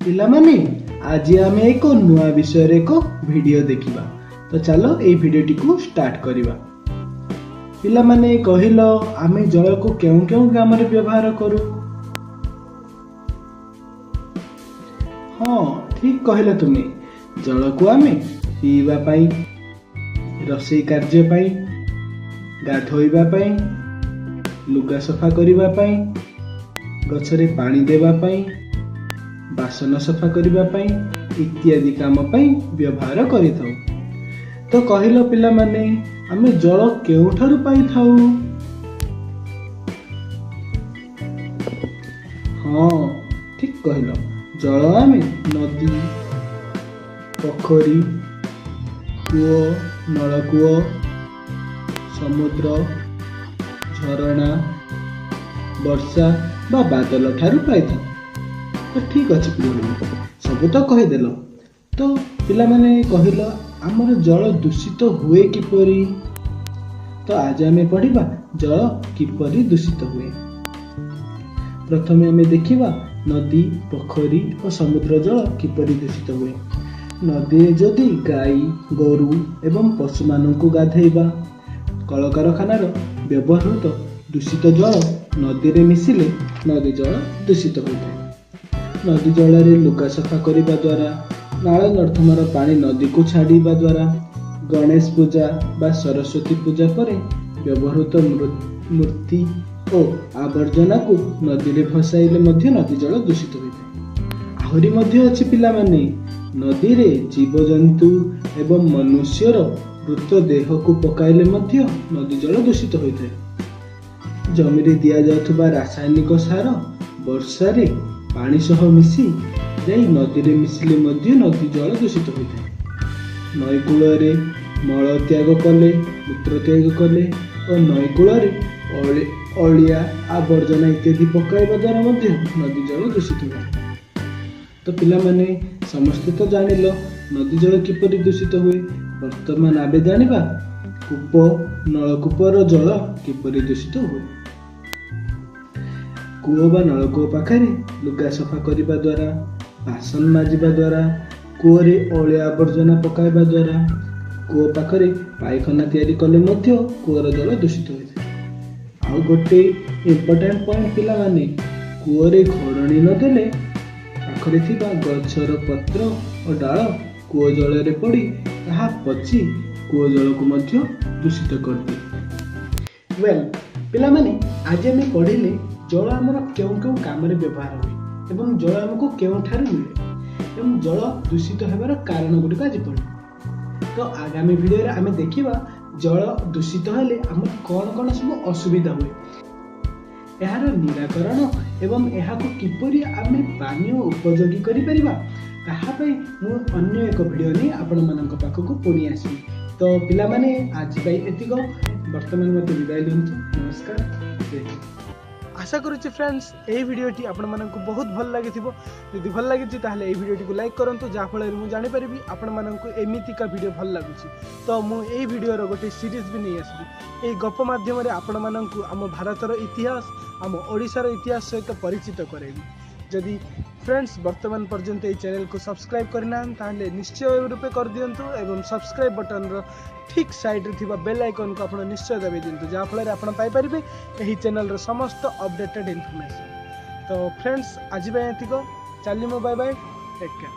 पिलामाने आज आम एक नुआ विषय एक वीडियो देखिबा। तो चलो ए वीडियोटी को स्टार्ट करिबा। पिलामाने कहिलो आमे जल को केउ केउ काम रे व्यवहार करू। हाँ ठीक कहला तुमे। जल को आमे पीवा पाई, रसोई कार्य पाई, गाधोइबा पाई, लुगा सफा करिबा पाई, गछरे पानी देबा पाई, बासन सफा करिबा पाई इत्यादि काम पाई व्यवहार करिथाउ। तो कहिलो पिला माने आमे जल केउठारु पाई थाउ? हाँ ठीक कहिलो। जल आमे नदी, पोखरी, कूओ, नलकूओ, समुद्र, झरणा, वर्षा बा बादल ठारू पाई थाउ। तो ठीक अच्छे पिला सब तो कहीदेल। तो पिला माने कहिल आमर जल दूषित हुए किपरि। तो आज आमे पढ़िबा जल किपरि दूषित हुए। प्रथमे आमे देखिबा नदी, पोखरी और समुद्र जल किपरि दूषित हुए। नदी जदि गाई, गोरु एवं पशु माननकु गाधेइबा, कलकारखानार व्यवहृत दूषित जल नदी रे मिसिले नदी जल दूषित होइଥାଏ। नदी जल रे लुगा सफा करिबा द्वारा, नाଳ नर्दमार पानी नदी को छाड़िबा द्वारा, गणेश पूजा बा सरस्वती पूजा पर व्यवहृत मूर्ति और आवर्जना को नदी रे भसाइले मध्य नदी जल दूषित होइଥାଏ। आहुरी मध्य अछि पिला माने नदी रे जीवजंतु एवं मनुष्यर मृत देह को पकाइले मध्य नदी जल दूषित होइଥାଏ। जमी रे दिया जाउथबा रासायनिक सार वर्षा रे पानी सह मिसी जाई नदी रे मिसिले मध्य नदी जल दूषित होइଥାଏ। नई कूल रे मल त्याग कले, मूत्र त्याग कले और नई कूल रे अलिया आवर्जना इत्यादि पकाइबा द्वारा मध्य नदी जल दूषित होइଥାଏ। तो पिला माने समस्त तो जानिलो नदी जल किपरि दूषित हुए। वर्तमान आबे जानिबा कूप, नलकूपर जल किपरि दूषित हुए। कूओ बा नलकूओ पाखरे लुगा सफा करिबा द्वारा, बासन माजिबा द्वारा, कूओ रे अलिया आवर्जना पकाइबा द्वारा, कूओ पाखरे पायखाना तैयारी कले मध्य कूओर जल दूषित होइଥାଏ। आउ गोटे इम्पोर्टेंट पॉइंट पिला माने कूओ रे घोड़णी न देले पाखरे थिबा गछर पत्र और डाल कूओ जल रे पड़ी ताहा पची कूओ जल को मध्य दूषित करदिए। वेल पिला माने आज हम पढ़िले जल आमर केउ केउ काम रे व्यवहार हुए एवं जल हमको केउठारु मिले एवं जल दूषित हेबार कारण गुडिक आज पढ़िले। तो आगामी वीडियो रे आमे देखिबा जल दूषित हेले हम कोन कोन सब असुविधा हुए, एहार निराकरण एवं एहाको किपरि आमे पानी उपयोगी करि परिबा ताहा पई मु अन्य एक वीडियो नै आपण मानक पाखको पुणी आसी। तो पिला माने आज पई एतिको वर्तमान मते विदाय लियंतु। नमस्कार, जय हिंद। आशा करुच्ची फ्रेंड्स यही वीडियोटी आपण मानक बहुत भल लगी थी। यदि भल लगी ताहले यही वीडियोटी को लाइक करंतु जाफल मु जानि परिबी आपण मानक एमिति का वीडियो भल लगुची। तो मु एही वीडियो रो गोटे सीरीज भी नहीं आसबी। एही गप माध्यम रे आपण मानक आम भारतर इतिहास, आम ओडिसा रो इतिहास सहित परिचित करेबी। जदि फ्रेंड्स वर्तमान पर्यंत ये चैनल को सब्सक्राइब करना ताहले निश्चय रूपे कर दियंतु एवं सब्सक्राइब बटन रो ठीक साइड रे थिबा बेल आइकन को आपण निश्चय दबाइ दियंतु जा फल रे आपण पाई परिबे एही चैनल रो समस्त अपडेटेड इन्फॉर्मेशन। तो फ्रेंड्स आज बाय एतिको चलिमो, बाय बाय, टेक केयर।